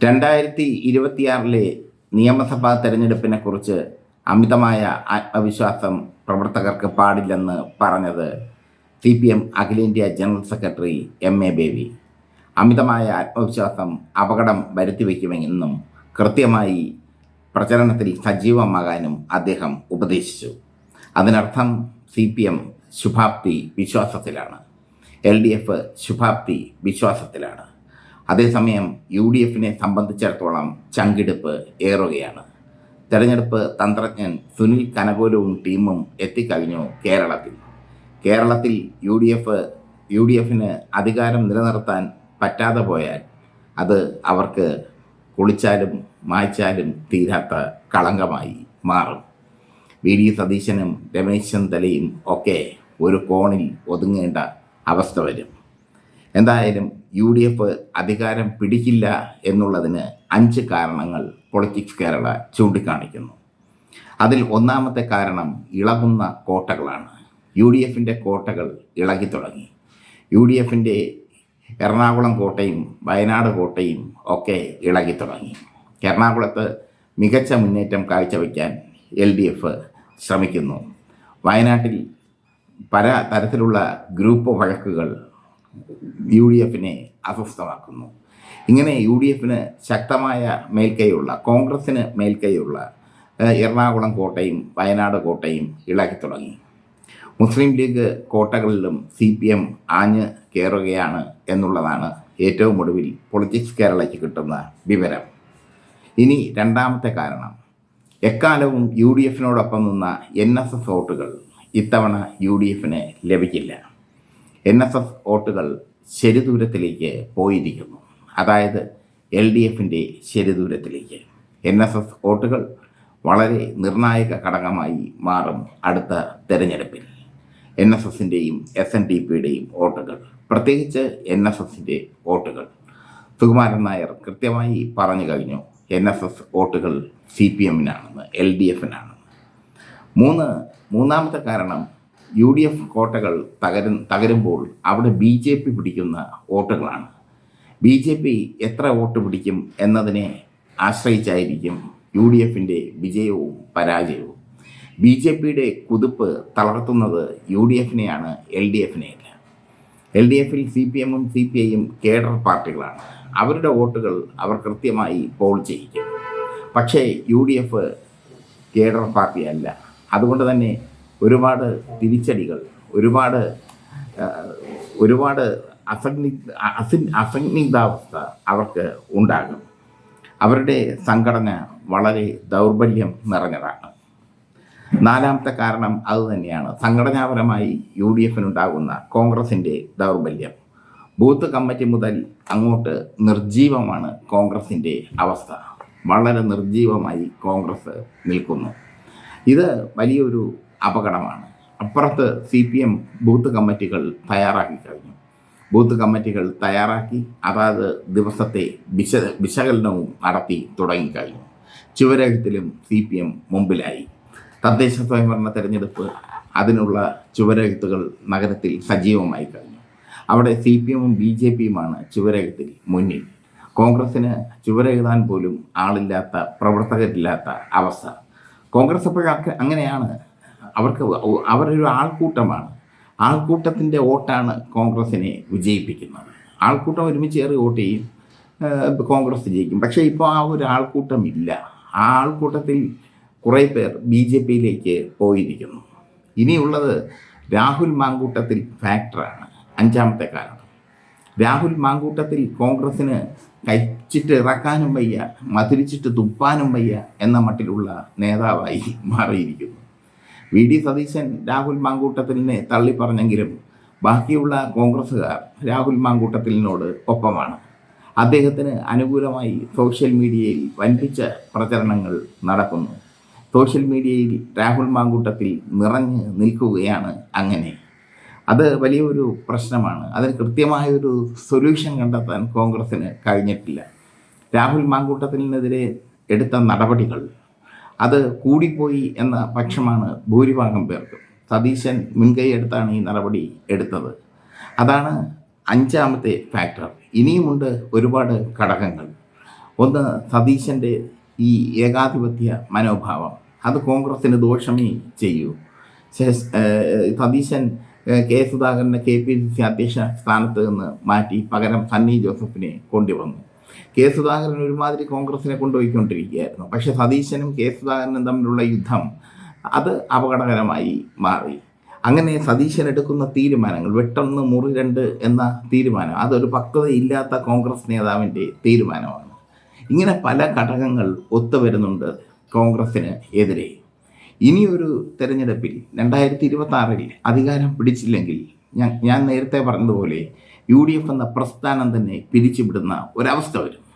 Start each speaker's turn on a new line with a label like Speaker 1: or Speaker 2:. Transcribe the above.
Speaker 1: 2026 നിയമസഭാ തെരഞ്ഞെടുപ്പിനെ കുറിച്ച് അമിതമായ ആത്മവിശ്വാസം പ്രവർത്തകർക്ക് പാടില്ലെന്ന് പറഞ്ഞത് CPM അഖിലേന്ത്യാ ജനറൽ സെക്രട്ടറി MA ബേബി. അമിതമായ ആത്മവിശ്വാസം അപകടം വരുത്തിവെക്കുമെന്നും കൃത്യമായി പ്രചരണത്തിൽ സജീവമാകാനും അദ്ദേഹം ഉപദേശിച്ചു. അതിനർത്ഥം CPM ശുഭാപ്തി വിശ്വാസത്തിലാണ്, LDF ശുഭാപ്തി വിശ്വാസത്തിലാണ്. അതേസമയം UDFനെ സംബന്ധിച്ചിടത്തോളം ചങ്കിടിപ്പ് ഏറുകയാണ്. തെരഞ്ഞെടുപ്പ് തന്ത്രജ്ഞൻ സുനിൽ കനകോലവും ടീമും എത്തിക്കഴിഞ്ഞു കേരളത്തിൽ UDFന് അധികാരം നിലനിർത്താൻ പറ്റാതെ പോയാൽ അത് അവർക്ക് കുളിച്ചാലും മായ്ച്ചാലും തീരാത്ത കളങ്കമായി മാറും. VD സതീശനും രമേശ് ചെന്നിത്തലയും ഒക്കെ ഒരു കോണിൽ ഒതുങ്ങേണ്ട അവസ്ഥ വരും. എന്തായാലും UDF അധികാരം പിടിക്കില്ല എന്നുള്ളതിന് 5 കാരണങ്ങൾ പൊളിറ്റിക്സ് കേരള ചൂണ്ടിക്കാണിക്കുന്നു. അതിൽ ഒന്നാമത്തെ കാരണം ഇളകുന്ന കോട്ടകളാണ്. UDFൻ്റെ കോട്ടകൾ ഇളകി തുടങ്ങി. UDFൻ്റെ എറണാകുളം കോട്ടയും വയനാട് കോട്ടയും ഒക്കെ ഇളകി തുടങ്ങി. എറണാകുളത്ത് മികച്ച മുന്നേറ്റം കാഴ്ചവെക്കാൻ LDF ശ്രമിക്കുന്നു. വയനാട്ടിൽ പല തരത്തിലുള്ള ഗ്രൂപ്പ് വഴക്കുകൾ UDFനെ അസ്വസ്ഥമാക്കുന്നു. ഇങ്ങനെ UDFന് ശക്തമായ മേൽക്കൈയുള്ള, കോൺഗ്രസിന് മേൽക്കൈയുള്ള എറണാകുളം കോട്ടയും വയനാട് കോട്ടയും ഇളകി തുടങ്ങി. മുസ്ലിം ലീഗ് കോട്ടകളിലും CPM ആഞ്ഞ് കയറുകയാണ് എന്നുള്ളതാണ് ഏറ്റവും ഒടുവിൽ പൊളിറ്റിക്സ് കേരളയ്ക്ക് കിട്ടുന്ന വിവരം. ഇനി രണ്ടാമത്തെ കാരണം, എക്കാലവും UDFനോടൊപ്പം നിന്ന NSS വോട്ടുകൾ ഇത്തവണ UDFന് ലഭിക്കില്ല. NSS വോട്ടുകൾ ശരിദൂരത്തിലേക്ക് പോയിരിക്കുന്നു. അതായത് LDFൻ്റെ ശരിദൂരത്തിലേക്ക്. NSS വോട്ടുകൾ വളരെ നിർണായക ഘടകമായി മാറും അടുത്ത തെരഞ്ഞെടുപ്പിൽ. NSSൻ്റെയും SNDPയുടെയും വോട്ടുകൾ, പ്രത്യേകിച്ച് NSSൻ്റെ വോട്ടുകൾ. സുകുമാരൻ നായർ കൃത്യമായി പറഞ്ഞു കഴിഞ്ഞു, NSS വോട്ടുകൾ CPMനാണെന്ന്, LDFനാണെന്ന്. മൂന്നാമത്തെ കാരണം, UDF കോട്ടകൾ തകരുമ്പോൾ അവിടെ BJP പിടിക്കുന്ന വോട്ടുകളാണ്. BJP എത്ര വോട്ട് പിടിക്കും എന്നതിനെ ആശ്രയിച്ചായിരിക്കും UDFൻ്റെ വിജയവും പരാജയവും. BJPയുടെ കുതിപ്പ് തളർത്തുന്നത് UDFനെയാണ്, LDFനെയല്ല. LDFൽ CPMും CPIയും കേഡർ പാർട്ടികളാണ്. അവരുടെ വോട്ടുകൾ അവർ കൃത്യമായി പോൾ ചെയ്യിക്കും. പക്ഷേ UDF കേഡർ പാർട്ടിയല്ല. അതുകൊണ്ട് തന്നെ ഒരുപാട് തിരിച്ചടികൾ, ഒരുപാട് അസന്നിഗ്ധാവസ്ഥ അവർക്ക് ഉണ്ടാകും. അവരുടെ സംഘടന വളരെ ദൗർബല്യം നിറഞ്ഞതാണ്. നാലാമത്തെ കാരണം അതുതന്നെയാണ്, സംഘടനാപരമായി UDFനുണ്ടാകുന്ന കോൺഗ്രസിൻ്റെ ദൗർബല്യം. ബൂത്ത് കമ്മിറ്റി മുതൽ അങ്ങോട്ട് നിർജീവമാണ് കോൺഗ്രസിൻ്റെ അവസ്ഥ. വളരെ നിർജീവമായി കോൺഗ്രസ് നിൽക്കുന്നു. ഇത് വലിയൊരു അപകടമാണ്. അപ്പുറത്ത് CPM ബൂത്ത് കമ്മിറ്റികൾ തയ്യാറാക്കി കഴിഞ്ഞു. ബൂത്ത് കമ്മിറ്റികൾ തയ്യാറാക്കി അതാത് ദിവസത്തെ വിശകലനവും നടത്തി തുടങ്ങിക്കഴിഞ്ഞു. ചുവരെഴുത്തിലും CPM മുമ്പിലായി. തദ്ദേശ സ്വയംഭരണ തെരഞ്ഞെടുപ്പ്, അതിനുള്ള ചുവരെഴുത്തുകൾ നഗരത്തിൽ സജീവമായി കഴിഞ്ഞു. അവിടെ CPMും BJPയുമാണ് ചുവരെഴുത്തിൽ മുന്നിൽ. കോൺഗ്രസ്സിന് ചുവരെഴുതാൻ പോലും ആളില്ലാത്ത, പ്രവർത്തകരില്ലാത്ത അവസ്ഥ. കോൺഗ്രസ് അപ്പോഴൊക്കെ അങ്ങനെയാണ്. അവരൊരു ആൾക്കൂട്ടമാണ്. ആൾക്കൂട്ടത്തിൻ്റെ വോട്ടാണ് കോൺഗ്രസിനെ വിജയിപ്പിക്കുന്നത്. ആൾക്കൂട്ടം ഒരുമിച്ച് കയറി വോട്ട് ചെയ്യും, കോൺഗ്രസ് ജയിക്കും. പക്ഷേ ഇപ്പോൾ ആ ഒരു ആൾക്കൂട്ടമില്ല. ആ ആൾക്കൂട്ടത്തിൽ കുറേ പേർ BJPയിലേക്ക് പോയിരിക്കുന്നു. ഇനിയുള്ളത് രാഹുൽ മാങ്കൂട്ടത്തിൽ ഫാക്ടറാണ്. അഞ്ചാമത്തെ കാരണം, രാഹുൽ മാങ്കൂട്ടത്തിൽ കോൺഗ്രസ്സിന് കഴിച്ചിട്ട് ഇറക്കാനും വയ്യ, മധുരിച്ചിട്ട് തുപ്പാനും വയ്യ എന്ന മട്ടിലുള്ള നേതാവായി മാറിയിരിക്കുന്നു. VD സതീശൻ രാഹുൽ മാങ്കൂട്ടത്തിലിനെ തള്ളിപ്പറഞ്ഞെങ്കിലും ബാക്കിയുള്ള കോൺഗ്രസ്സുകാർ രാഹുൽ മാങ്കൂട്ടത്തിലിനോട് ഒപ്പമാണ്. അദ്ദേഹത്തിന് അനുകൂലമായി സോഷ്യൽ മീഡിയയിൽ വൻപിച്ച പ്രചരണങ്ങൾ നടക്കുന്നു. സോഷ്യൽ മീഡിയയിൽ രാഹുൽ മാങ്കൂട്ടത്തിൽ നിറഞ്ഞ് നിൽക്കുകയാണ്. അങ്ങനെ അത് വലിയൊരു പ്രശ്നമാണ്. അതിന് കൃത്യമായൊരു സൊല്യൂഷൻ കണ്ടെത്താൻ കോൺഗ്രസ്സിന് കഴിഞ്ഞിട്ടില്ല. രാഹുൽ മാങ്കൂട്ടത്തിനെതിരെ എടുത്ത നടപടികൾ അത് കൂടിപ്പോയി എന്ന പക്ഷമാണ് ഭൂരിഭാഗം പേർക്കും. സതീശൻ മുൻകൈ എടുത്താണ് ഈ നടപടി എടുത്തത്. അതാണ് അഞ്ചാമത്തെ ഫാക്ടർ. ഇനിയുമുണ്ട് ഒരുപാട് ഘടകങ്ങൾ. ഒന്ന്, സതീശൻ്റെ ഈ ഏകാധിപത്യ മനോഭാവം, അത് കോൺഗ്രസ്സിന് ദോഷമേ ചെയ്യൂ. സതീശൻ കെ സുധാകരനെ KPCC അധ്യക്ഷ സ്ഥാനത്ത് നിന്ന് മാറ്റി പകരം സണ്ണി ജോസഫിനെ കൊണ്ടുവന്നു. കെ സുധാകരൻ ഒരുമാതിരി കോൺഗ്രസിനെ കൊണ്ടുപോയിക്കൊണ്ടിരിക്കുകയായിരുന്നു. പക്ഷേ സതീശനും കെ സുധാകരനും തമ്മിലുള്ള യുദ്ധം അത് അപകടകരമായി മാറി. അങ്ങനെ സതീശൻ എടുക്കുന്ന തീരുമാനങ്ങൾ, വെട്ടൊന്ന് മുറി രണ്ട് എന്ന തീരുമാനം, അതൊരു പക്വതയില്ലാത്ത കോൺഗ്രസ് നേതാവിൻ്റെ തീരുമാനമാണ്. ഇങ്ങനെ പല ഘടകങ്ങൾ ഒത്തുവരുന്നുണ്ട് കോൺഗ്രസ്സിന് എതിരെ. ഇനിയൊരു തെരഞ്ഞെടുപ്പിൽ 2026 അധികാരം പിടിച്ചില്ലെങ്കിൽ ഞാൻ നേരത്തെ പറഞ്ഞതുപോലെ UDF എന്ന പ്രസ്ഥാനം തന്നെ പിരിച്ചുവിടുന്ന ഒരവസ്ഥ വരും.